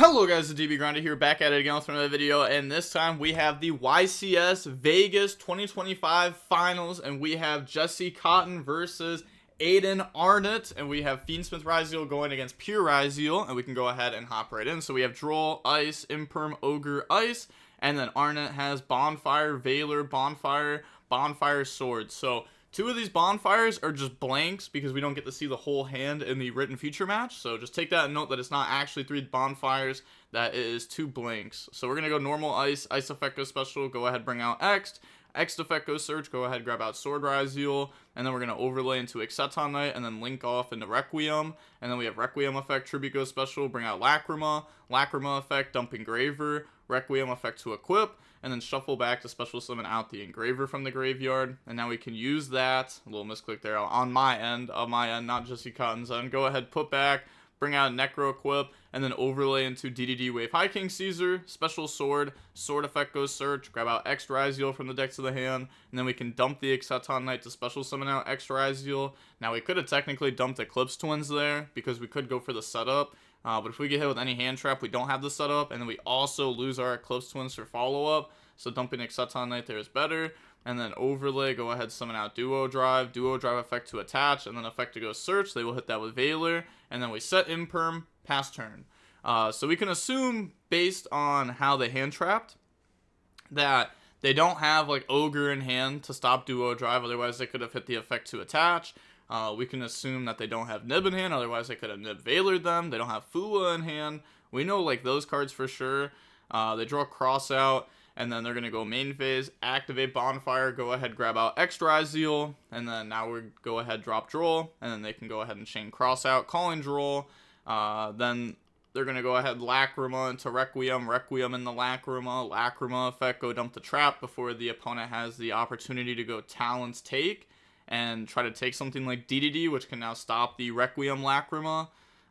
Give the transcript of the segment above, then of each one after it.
Hello guys, the DB Grinder here, back at it again with another video, and this time we have the YCS Vegas 2025 finals, and we have Jesse Kotton versus Aydin Arnett, and we have Fiendsmith Ryzeal going against Pure Ryzeal, and we can go ahead and hop right in. So we have Droll, Ice, Imperm, Ogre, Ice, and then Arnett has Bonfire, Valor, Bonfire, Bonfire, Sword. So two of these bonfires are just blanks because we don't get to see the whole hand in the written feature match. So just take that note that it's not actually three bonfires, that is two blanks. So we're going to go normal ice, ice effect goes special, go ahead bring out X. X effect goes search, go ahead grab out Sword Ryzeal, and then we're going to overlay into Kotton Knight and then link off into Requiem. And then we have Requiem effect, tribute goes special, bring out Lacrima, Lacrima effect, dump Engraver, Requiem effect to equip, and then shuffle back to special summon out the Engraver from the graveyard. And now we can use that, a little misclick there, on my end, not Jesse Cotton's end. Go ahead, put back, bring out Necro equip, and then overlay into DDD Wave High King Caesar, special sword, sword effect goes search, grab out X Ryzeal from the deck to the hand, and then we can dump the Kotton Knight to special summon out X Ryzeal. Now we could have technically dumped Eclipse Twins there, because we could go for the setup. But if we get hit with any hand trap, we don't have the setup, and then we also lose our Eclipse Twins for follow-up, so dumping Kotton Knight there is better. And then overlay, go ahead, summon out Duo Drive effect to attach, and then effect to go search, they will hit that with Valor, and then we set Imperm, pass turn. So we can assume, based on how they hand trapped, that they don't have like Ogre in hand to stop Duo Drive, otherwise they could have hit the effect to attach. We can assume that they don't have Nib in hand, otherwise they could have Nib Valored them. They don't have Fua in hand. We know like those cards for sure. They draw Cross out, and then they're going to go main phase, activate Bonfire, go ahead grab out X Ryzeal, and then now we go ahead drop Droll, and then they can go ahead and chain Cross out, calling Droll. Then they're going to go ahead Lacrima into Requiem, Requiem in the Lacrima, Lacrima effect, go dump the trap before the opponent has the opportunity to go Talon's Take and try to take something like DDD, which can now stop the Requiem Lacrima.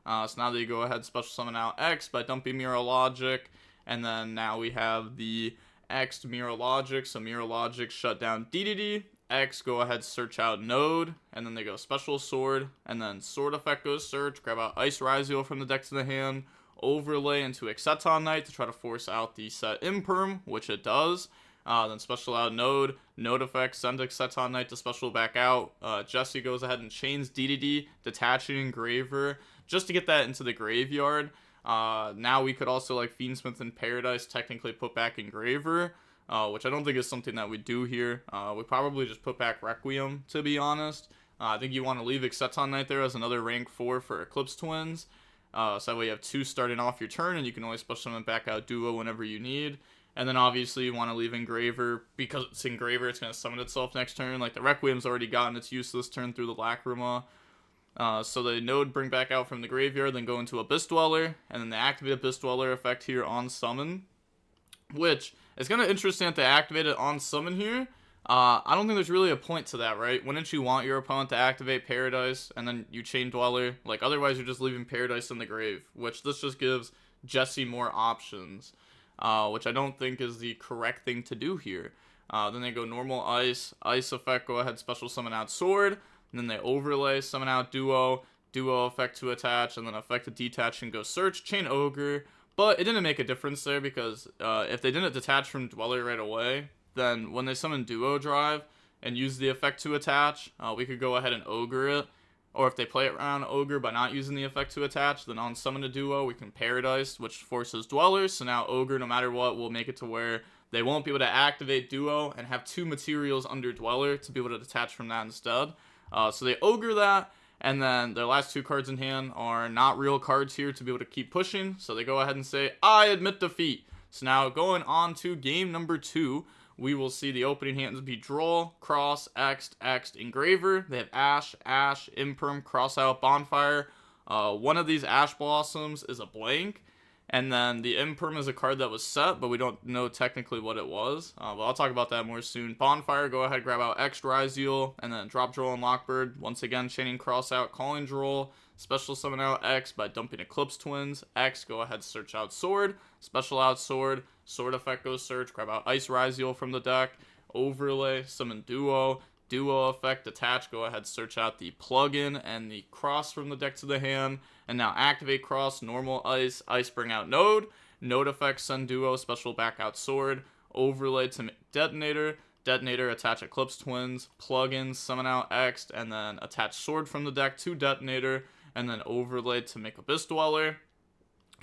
So now they go ahead special summon out X by dumping Mirror Logic, and then now we have the X to Mirror Logic, so Mirror Logic shut down DDD, X go ahead search out Node, and then they go special sword, and then sword effect goes search, grab out Ice Ryzeal from the deck to the hand, overlay into Kotton Knight to try to force out the set Imperm, which it does. Then special out Node, Node effect, send Kotton Knight to special back out. Jesse goes ahead and chains DDD, detaching Engraver, just to get that into the graveyard. Now we could also, like Fiendsmith in Paradise, technically put back Engraver, which I don't think is something that we do here. We probably just put back Requiem, to be honest. I think you want to leave Kotton Knight there as another rank 4 for Eclipse Twins. So that way you have 2 starting off your turn, and you can always special summon back out Duo whenever you need. And then obviously you want to leave Engraver, because it's Engraver, it's going to summon itself next turn. Like the Requiem's already gotten its useless turn through the Lacrima. So the Node bring back out from the graveyard, then go into Abyss Dweller, and then they activate Abyss Dweller effect here on summon, which is kind of interesting that they activate it on summon here. I don't think there's really a point to that, right? Wouldn't you want your opponent to activate Paradise, and then you chain Dweller? Like, otherwise you're just leaving Paradise in the grave, which this just gives Jesse more options, which I don't think is the correct thing to do here. Then they go normal Ice, Ice effect, go ahead special summon out Sword, and then they overlay, summon out Duo, Duo effect to attach, and then effect to detach and go search, chain Ogre. But it didn't make a difference there, because if they didn't detach from Dweller right away, then when they summon Duo Drive and use the effect to attach, we could go ahead and Ogre it. Or if they play it around Ogre by not using the effect to attach, then on summon a Duo, we can Paradise, which forces Dwellers. So now Ogre, no matter what, will make it to where they won't be able to activate Duo and have 2 materials under Dweller to be able to detach from that instead. So they Ogre that, and then their last 2 cards in hand are not real cards here to be able to keep pushing. So they go ahead and say, I admit defeat. So now going on to game number 2, we will see the opening hands be Droll, Cross, X, Engraver. They have Ash, Imperm, Cross out, Bonfire. One of these Ash Blossoms is a blank. And then the Imperm is a card that was set, but we don't know technically what it was. But I'll talk about that more soon. Bonfire, go ahead, grab out X Ryzeal, and then drop Droll and Lockbird. Once again, chaining Cross out, calling Droll. Special summon out X by dumping Eclipse Twins. X, go ahead, search out Sword. Special out Sword. Sword effect goes search. Grab out Ice Ryzeal from the deck. Overlay, summon Duo. duo effect attach, go ahead, search out the plugin and the cross from the deck to the hand. And now activate cross, normal ice, ice bring out node, node effect, send duo, special back out sword, overlay to make detonator, detonator, attach Eclipse Twins, plugin, summon out X, and then attach sword from the deck to detonator, and then overlay to make Abyss Dweller.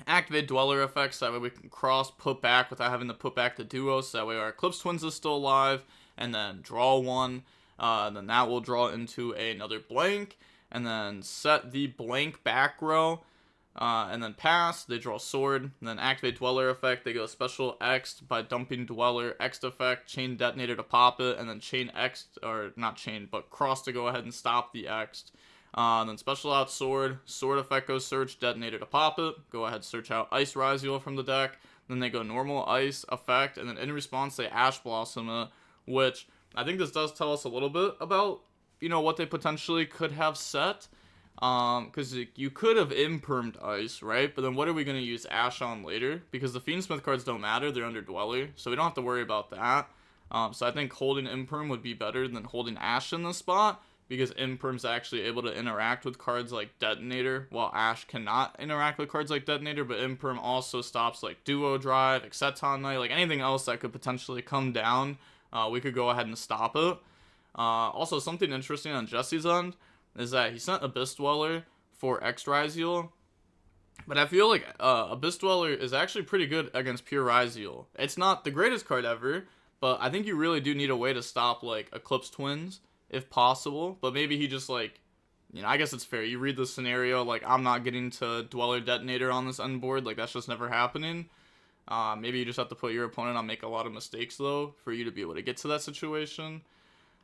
Activate Dweller effects, so that way we can cross, put back without having to put back the duo, so that way our Eclipse Twins is still alive, and then draw one, and then that will draw into another blank, and then set the blank back row, and then pass, they draw sword, and then activate Dweller effect, they go special X by dumping Dweller, X effect, chain detonator to pop it, and then chain X, or not chain, but cross to go ahead and stop the X. And then special out sword, sword effect goes search, detonator to pop it, go ahead search out Ice Ryziel from the deck, then they go normal ice effect, and then in response they Ash Blossom it, which I think this does tell us a little bit about, you know, what they potentially could have set. Because you could have impermed ice, right? But then what are we going to use Ash on later? Because the Fiendsmith cards don't matter, they're under Dweller, so we don't have to worry about that. So I think holding imperm would be better than holding Ash in this spot, because imperm's actually able to interact with cards like Detonator, while Ash cannot interact with cards like Detonator, but imperm also stops like Duo Drive, Exceton Knight, like anything else that could potentially come down, we could go ahead and stop it. Also, something interesting on Jesse's end is that he sent Abyss Dweller for X Ryziel, but I feel like Abyss Dweller is actually pretty good against pure Ryziel. It's not the greatest card ever, but I think you really do need a way to stop like Eclipse Twins, if possible. But maybe he just like, you know, I guess it's fair. You read the scenario, like, I'm not getting to Dweller Detonator on this end board, like, that's just never happening. Maybe you just have to put your opponent on make a lot of mistakes, though, for you to be able to get to that situation.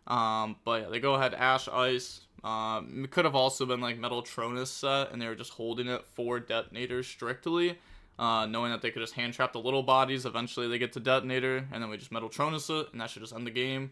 But yeah, they go ahead, Ash, Ice. It could have also been, like, Metal Tronus set, and they were just holding it for Detonator strictly, knowing that they could just hand trap the little bodies. Eventually they get to Detonator, and then we just Metal Tronus it, and that should just end the game.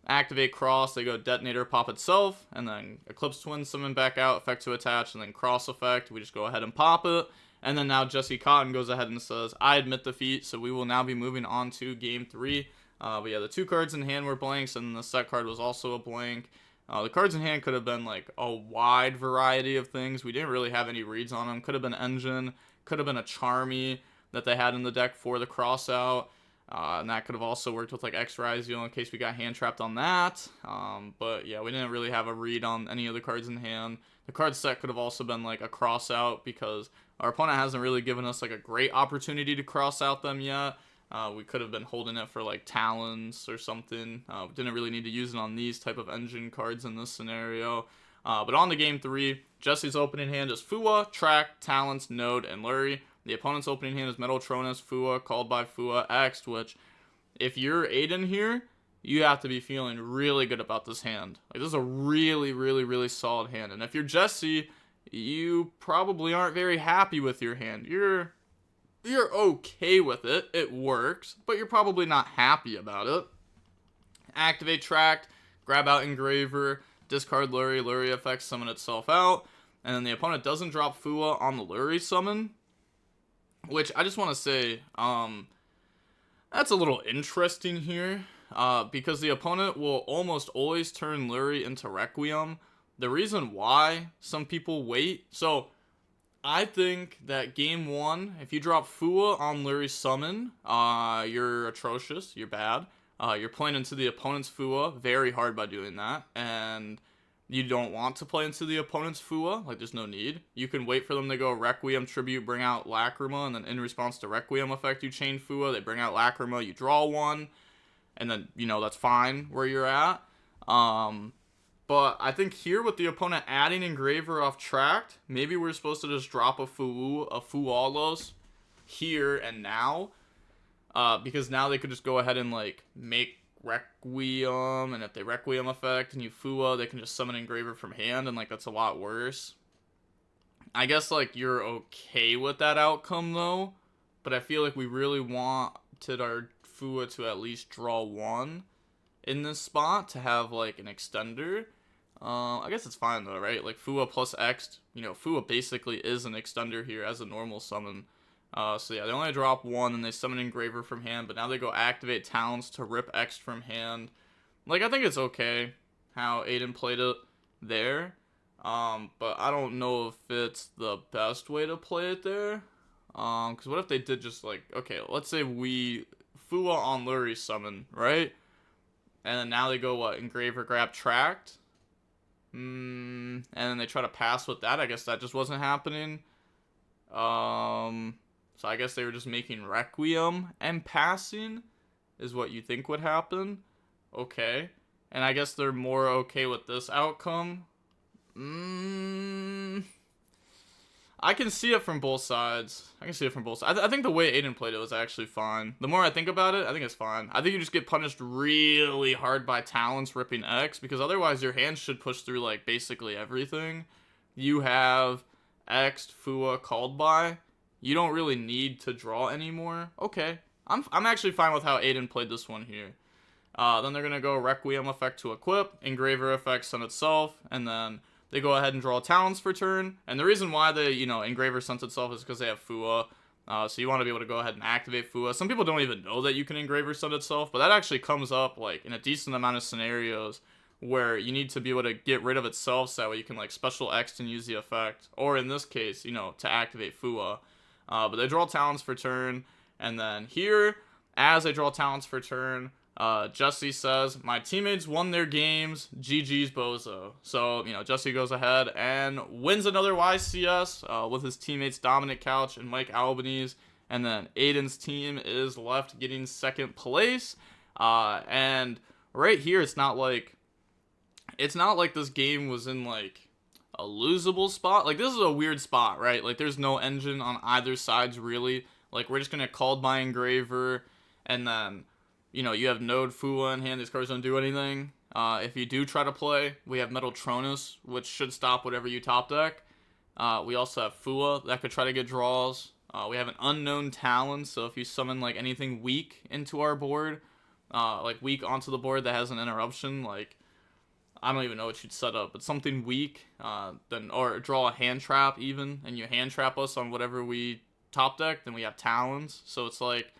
Activate cross, they go detonator, pop itself, and then Eclipse Twin, summon back out, effect to attach, and then cross effect, we just go ahead and pop it. And then now Jesse Kotton goes ahead and says, I admit defeat, so we will now be moving on to game 3. But yeah, the 2 cards in hand were blanks, and the set card was also a blank. The cards in hand could have been like a wide variety of things. We didn't really have any reads on them. Could have been Engine, could have been a Charmy that they had in the deck for the cross out. And that could have also worked with like X Ryziel in case we got hand trapped on that. But yeah, we didn't really have a read on any of the cards in hand. The card set could have also been like a cross out because our opponent hasn't really given us like a great opportunity to cross out them yet. We could have been holding it for like Talons or something. Didn't really need to use it on these type of engine cards in this scenario. But on to game 3, Jesse's opening hand is Fua, Track, Talons, Node, and Lurie. The opponent's opening hand is Metal Tronus, Fua, called by Fua, X, which, if you're Aydin here, you have to be feeling really good about this hand. Like, this is a really, really, really solid hand. And if you're Jesse, you probably aren't very happy with your hand. You're okay with it. It works, but you're probably not happy about it. Activate Tract, grab out Engraver, discard Lurie, Lurie effects summon itself out, and then the opponent doesn't drop Fua on the Lurie summon. Which I just want to say, that's a little interesting here, because the opponent will almost always turn Lurie into Requiem. The reason why some people wait, so I think that game 1, if you drop Fua on Lurie's summon, you're atrocious, you're bad. You're playing into the opponent's Fua very hard by doing that, and you don't want to play into the opponent's Fua, like there's no need. You can wait for them to go Requiem, Tribute, bring out Lacrima, and then in response to Requiem effect, you chain Fua, they bring out Lacrima, you draw one, and then, you know, that's fine where you're at. But I think here with the opponent adding Engraver off Tract, maybe we're supposed to just drop a Fualos here and now, because now they could just go ahead and, like, make Requiem, and if they Requiem effect and you Fua, they can just summon Engraver from hand, and like that's a lot worse. I guess like you're okay with that outcome though, but I feel like we really wanted our Fua to at least draw one in this spot to have like an extender. I guess it's fine though, right? Like Fua plus X, you know, Fua basically is an extender here as a normal summon. So yeah, they only drop one and they summon Engraver from hand, but now they go activate Talons to rip X from hand. Like, I think it's okay. how Aydin played it there. But I don't know if it's the best way to play it there. Because what if they did just like, okay, let's say we Fua on Lurie summon, right? And then now they go, what, Engraver, Grab, Tract? And then they try to pass with that. I guess that just wasn't happening. So I guess they were just making Requiem and passing is what you think would happen. Okay. And I guess they're more okay with this outcome. I can see it from both sides. I think the way Aydin played it was actually fine. The more I think about it, I think it's fine. I think you just get punished really hard by talents ripping X, because otherwise your hand should push through, like, basically everything. You have X'd, Fua, called by. You don't really need to draw anymore. Okay. I'm actually fine with how Aydin played this one here. Then they're going to go Requiem effect to equip, Engraver effect sent itself, and then they go ahead and draw talents for turn. And the reason why they, Engraver sent itself is because they have Fua. So you want to be able to go ahead and activate Fua. Some people don't even know that you can Engraver sent itself, but that actually comes up like in a decent amount of scenarios where you need to be able to get rid of itself so that way you can like special X and use the effect. Or in this case, to activate Fua. But they draw talents for turn. And then here, as they draw talents for turn, Jesse says, my teammates won their games, GG's Bozo. So, Jesse goes ahead and wins another YCS with his teammates Dominic Couch and Mike Albanese. And then Aydin's team is left getting second place. And right here, it's not like this game was in like a losable spot. Like, this is a weird spot, right? Like, there's no engine on either sides really. Like, we're just gonna call by Engraver, and then you have Node Fua in hand. These cards don't do anything. If you do try to play, we have Metal Tronus, which should stop whatever you top deck. We also have Fua that could try to get draws. We have an Unknown Talon, so if you summon like anything weak into our board, like weak onto the board that has an interruption, like I don't even know what you'd set up, but something weak, then or draw a hand trap even, and you hand trap us on whatever we top deck, then we have Talons. So it's like,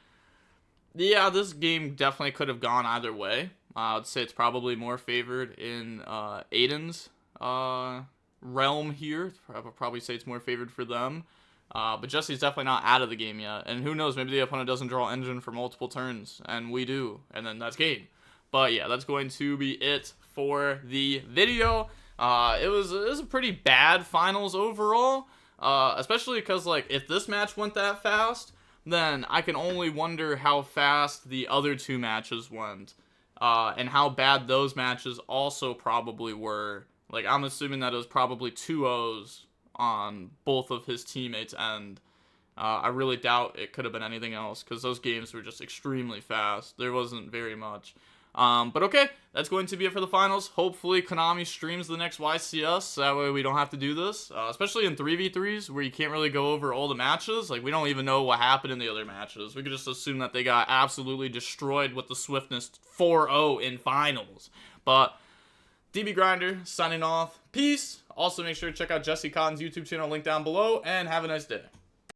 yeah, this game definitely could have gone either way. I would say it's probably more favored in Aydin's realm here. I would probably say it's more favored for them. But Jesse's definitely not out of the game yet. And who knows, maybe the opponent doesn't draw engine for multiple turns, and we do. And then that's game. But yeah, that's going to be it for the video. It was a pretty bad finals overall. Especially because, like, if this match went that fast, then I can only wonder how fast the other two matches went, and how bad those matches also probably were. Like, I'm assuming that it was probably 2-0s on both of his teammates' end. I really doubt it could have been anything else, because those games were just extremely fast. There wasn't very much. But okay, that's going to be it for the finals. Hopefully Konami streams the next YCS, so that way we don't have to do this. Especially in 3v3s, where you can't really go over all the matches. Like, we don't even know what happened in the other matches. We could just assume that they got absolutely destroyed with the Swiftness 4-0 in finals. But, DB Grinder, signing off. Peace. Also, make sure to check out Jesse Kotton's YouTube channel, link down below, and have a nice day.